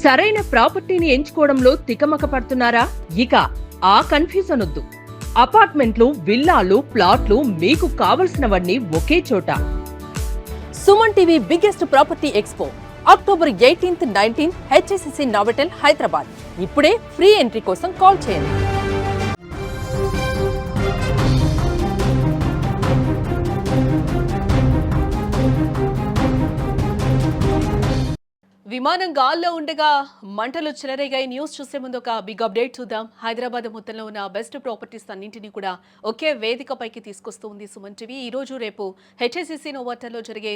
సరైన ప్రాపర్టీని ఎంచుకోవడంలో తికమక పడుతున్నారా? ఇక ఆ కన్ఫ్యూజన్ వద్దు. అపార్ట్మెంట్లు, విల్లాలు, ప్లాట్లు మీకు కావలసినవన్నీ ఒకే చోట. Suman TV biggest property expo October 18, 19 HSCC Novotel Hyderabad. ఇప్పుడే ఫ్రీ ఎంట్రీ కోసం కాల్ చేయండి. విమానం గాల్లో ఉండగా మంటలు చెలరేగాయి. న్యూస్ చూసే ముందు ఒక బిగ్ అప్డేట్ చూద్దాం. హైదరాబాద్ మొత్తంలో ఉన్న బెస్ట్ ప్రాపర్టీస్ అన్నింటినీ కూడా ఒకే వేదికపైకి తీసుకొస్తుంది సుమన్ టీవీ. ఈ రోజు రేపు హెచ్ఎస్సిసి నోవోటెల్లో జరిగే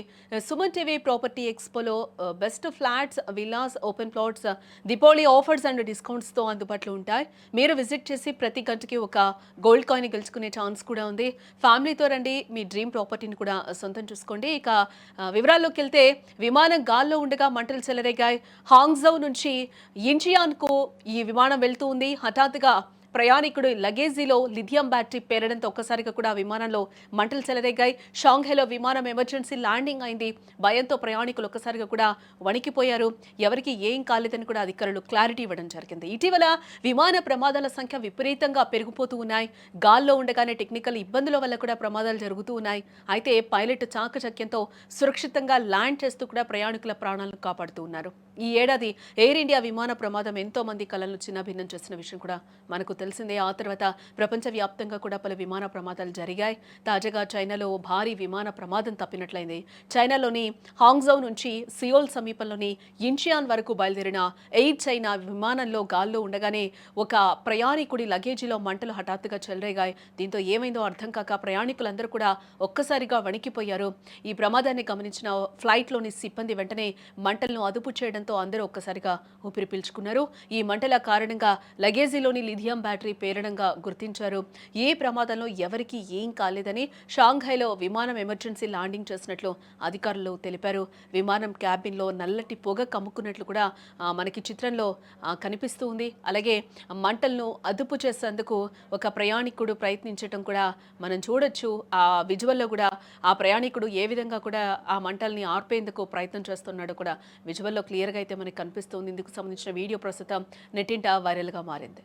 సుమన్ టీవీ ప్రాపర్టీ ఎక్స్పోలో best flats, villas, open plots, Deepavali offers and డిస్కౌంట్స్తో అందుబాటులో ఉంటాయి. మీరు విజిట్ చేసి ప్రతి గంటకి ఒక గోల్డ్ కాయిన్ గెలుచుకునే ఛాన్స్ కూడా ఉంది. ఫ్యామిలీతో రండి, మీ డ్రీమ్ ప్రాపర్టీని కూడా సొంతం చూసుకోండి. ఇక వివరాల్లోకి వెళ్తే విమానం గాల్లో ఉండగా మంటలు చెలరేగాయి. హాంగ్జౌ నుంచి ఇంచియాన్కు ఈ విమానం వెళ్తూ ఉంది. హఠాత్తుగా ప్రయాణికుడు లగేజీలో లిథియం బ్యాటరీ పేరడంతో ఒక్కసారిగా కూడా విమానంలో మంటలు చెలరేగాయి. షాంఘైలో విమానం ఎమర్జెన్సీ ల్యాండింగ్ అయింది. భయంతో ప్రయాణికులు ఒక్కసారిగా కూడా వణికిపోయారు. ఎవరికి ఏం కాలేదని కూడా అధికారులు క్లారిటీ ఇవ్వడం జరిగింది. ఇటీవల విమాన ప్రమాదాల సంఖ్య విపరీతంగా పెరిగిపోతూ ఉన్నాయి. గాల్లో ఉండగానే టెక్నికల్ ఇబ్బందుల వల్ల కూడా ప్రమాదాలు జరుగుతూ ఉన్నాయి. అయితే పైలట్ చాకచక్యంతో సురక్షితంగా ల్యాండ్ చేస్తూ కూడా ప్రయాణికుల ప్రాణాలను కాపాడుతూ ఉన్నారు. ఈ ఏడాది ఎయిర్ ఇండియా విమాన ప్రమాదం ఎంతో మంది కళలను చిన్నభిన్నం చేసిన విషయం కూడా మనకు తెలిసిందే. ఆ తర్వాత ప్రపంచవ్యాప్తంగా కూడా పలు విమాన ప్రమాదాలు జరిగాయి. తాజాగా చైనాలో భారీ విమాన ప్రమాదం తప్పినట్లయింది. చైనాలోని హాంగ్జౌ నుంచి సియోల్ సమీపంలోని ఇంచియాన్ వరకు బయలుదేరిన ఎయిర్ చైనా విమానంలో గాల్లో ఉండగానే ఒక ప్రయాణికుడి లగేజీలో మంటలు హఠాత్తుగా చెలరేగాయి. దీంతో ఏమైందో అర్థం కాక ప్రయాణికులందరూ కూడా ఒక్కసారిగా వణికిపోయారు. ఈ ప్రమాదాన్ని గమనించిన ఫ్లైట్లోని సిబ్బంది వెంటనే మంటలను అదుపు చేయడంతో అందరూ ఒక్కసారిగా ఊపిరి పీల్చుకున్నారు. ఈ మంటల కారణంగా లగేజీలోని లిథియం బ్యాటరీ పేలడంగా గుర్తించారు. ఏ ప్రమాదంలో ఎవరికి ఏం కాలేదని షాంఘైలో విమానం ఎమర్జెన్సీ ల్యాండింగ్ చేసినట్లు అధికారులు తెలిపారు. విమానం క్యాబిన్లో నల్లటి పొగ కమ్ముకున్నట్లు కూడా మనకి చిత్రంలో కనిపిస్తూ ఉంది. అలాగే మంటలను అదుపు చేసేందుకు ఒక ప్రయాణికుడు ప్రయత్నించడం కూడా మనం చూడొచ్చు. ఆ విజువల్లో కూడా ఆ ప్రయాణికుడు ఏ విధంగా కూడా ఆ మంటల్ని ఆర్పేందుకు ప్రయత్నం చేస్తున్నాడో కూడా విజువల్లో క్లియర్గా అయితే మనకి కనిపిస్తుంది. ఇందుకు సంబంధించిన వీడియో ప్రస్తుతం నెట్టింట వైరల్గా మారింది.